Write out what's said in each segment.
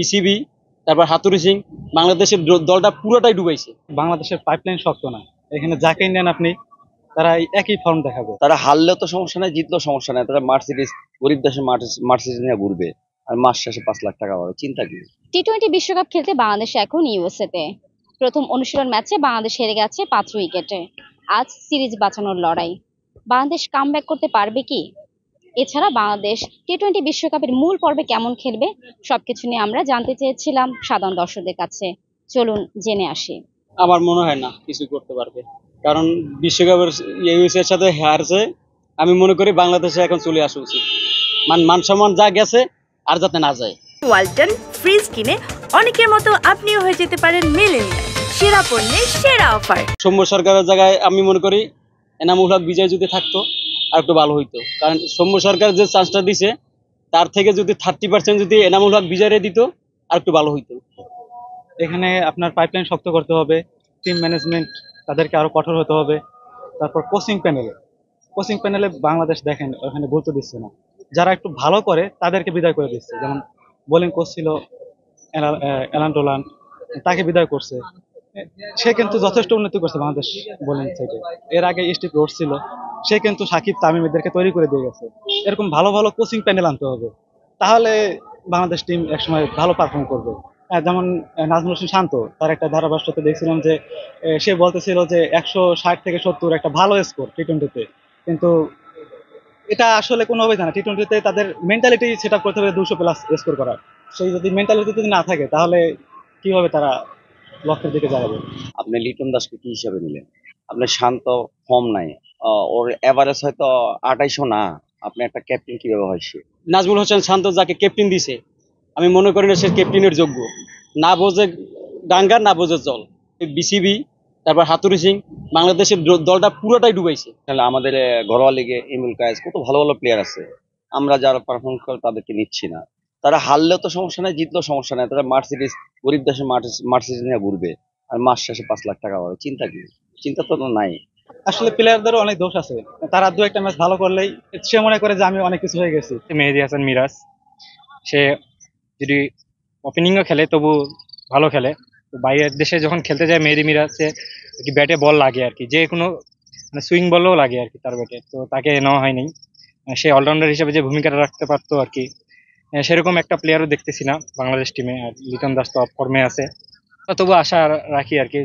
BCB, তারপর হাতুড়ি সিং বাংলাদেশের দলটা পুরোটাই ডুবাইছে। বাংলাদেশের পাইপলাইন শক্ত না, এখানে যাকে নেন আপনি তারা একই ফর্ম দেখাবে। তারা হারলেও তো সমস্যা নাই, জিতলেও সমস্যা নাই, তারা মার্সিডিজ, গরিব দেশে মার্সিডিজ নিয়ে ঘুরবে আর মাস শেষে 5 লাখ টাকা পাবে, চিন্তা কি? টি-20 বিশ্বকাপ খেলতে বাংলাদেশ এখন ইউএসএতে। প্রথম অনুশীলন ম্যাচে বাংলাদেশ হেরে গেছে 5 উইকেটে। আজ সিরিজ বাঁচানোর লড়াই। বাংলাদেশ কামব্যাক করতে পারবে কি? এছাড়া বাংলাদেশ টি-20 বিশ্বকাপের মূল পর্বে কেমন খেলবে সবকিছু নিয়ে আমরা জানতে চেয়েছিলাম সাধারণ দর্শকদের কাছে। চলুন জেনে আসি। আমার মনে হয় না কিছু করতে পারবে, কারণ বিশ্বকাপের ইউএসএর সাথে হারছে। আমি মনে করি বাংলাদেশে এখন চলে আসা উচিত। মান সম্মান যা গেছে আর যাতে না যায়। ওয়ালটন ফ্রিজ কিনে অনেকের মতো আপনিও হয়ে যেতে পারেন মিলেনিয়াল। সেরা পণ্যের সেরা অফার। সৌম্য সরকারের জায়গায় আমি মনে করি এনামুল হক বিজয় যদি থাকতো আর একটু ভালো হইতো, কারণ সৌম্য সরকার যে চান্সটা দিছে তার থেকে যদি 30% যদি এনামুল হক বিজয়রে দিত আর একটু ভালো হইতো। এখানে আপনার পাইপলাইন শক্ত করতে হবে, টিম ম্যানেজমেন্ট তাদেরকে আরো কঠোর হতে হবে। তারপর কোচিং প্যানেলে বাংলাদেশ দেখেন ওখানে গুরুত্ব দিচ্ছে না, যারা একটু ভালো করে তাদেরকে বিদায় করে দিচ্ছে। যেমন বোলিং কোচ ছিল এলান ডোলান, তাকে বিদায় করছে। সে কিন্তু যথেষ্ট উন্নতি করছে বাংলাদেশ বোলিং সাইডে। এর আগে স্টিভ রোডস ছিল, সে কিন্তু সাকিব তামিম এদেরকে তৈরি করে দিয়ে গেছে। এরকম ভালো ভালো কোচিং প্যানেল আনতে হবে, তাহলে বাংলাদেশ টিম একসময় ভালো পারফর্ম করবে। যেমন নাজমুল হোসেন শান্ত, তার একটা ধারাভাষ্যতে দেখছিলাম যে সে বলতেছিল যে 160 থেকে 70 একটা ভালো স্কোর টি-20-তে, কিন্তু এটা আসলে কোনোভাবেই জানা। টি-20-তে তাদের মেন্টালিটি সেট আপ করতে হবে 200+ স্কোর করার। সেই যদি মেন্টালিটি যদি না থাকে তাহলে কিভাবে তারা লক্ষ্যের দিকে যাবে? আপনি লিটন দাসকে কি হিসাবে নিলেন? আপনি শান্ত ফর্ম নাই, ওর এভারেজ হয়তো 2800 না। আপনি একটা ক্যাপ্টেন কিভাবে হয় সে? নাজমুল হোসেন শান্ত যাকে ক্যাপ্টেন দিছে, আমি মনে করি না সে ক্যাপ্টেনের যোগ্য। না বোঝে ডাঙ্গা, না বোঝে জল। বিসিবি, তারপর হাতুড়ি সিং বাংলাদেশের দলটা পুরোটাই ডুবাইছে। তাহলে আমাদের ঘরোয়া লিগে ইমরুল কায়েস, কত ভালো ভালো প্লেয়ার আছে, আমরা যারা পারফর্ম করে তাদেরকে নিচ্ছি না। তারা হারলেও তো সমস্যা নাই, জিতলেও সমস্যা নাই, তারা মার্সিডিজ, গরিব দেশে মার্সিডিজ নিয়ে ঘুরবে আর মাস শেষে 5 লাখ টাকা পাবে, চিন্তা কি? চিন্তা তো নাই। আসলে প্লেয়ারদেরও অনেক দোষ আছে, তারা 2-1 ম্যাচ ভালো করলেই সে মনে করে যে আমি অনেক কিছু হয়ে গেছি। মেহেদী হাসান মিরাজ, সে যদি ওপেনিংও খেলে তবু ভালো খেলে। তো বাইরের দেশে যখন খেলতে যায় মেহেদী মিরাজে কি ব্যাটে বল লাগে আর কি, যে কোনো মানে সুইং বলও লাগে আর কি তার ব্যাটে, তো তাকে নেওয়া হয়নি। সে অলরাউন্ডার হিসেবে যে ভূমিকাটা রাখতে পারতো আর কি, সেরকম একটা প্লেয়ারও দেখতেছি না বাংলাদেশ টিমে। আর লিটন দাস তো অফ ফর্মে আছে, তবু আশা রাখি আর কি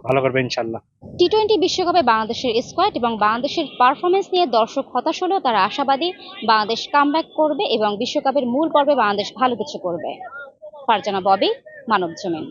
ভালো করবে ইনশাল্লাহ। টি-20 বিশ্বকাপে বাংলাদেশের স্কোয়াড এবং বাংলাদেশের পারফরমেন্স নিয়ে দর্শক হতাশ হলেও তারা আশাবাদী বাংলাদেশ কামব্যাক করবে এবং বিশ্বকাপের মূল পর্বে বাংলাদেশ ভালো কিছু করবে। ফারজানা ববি, মানবজমিন।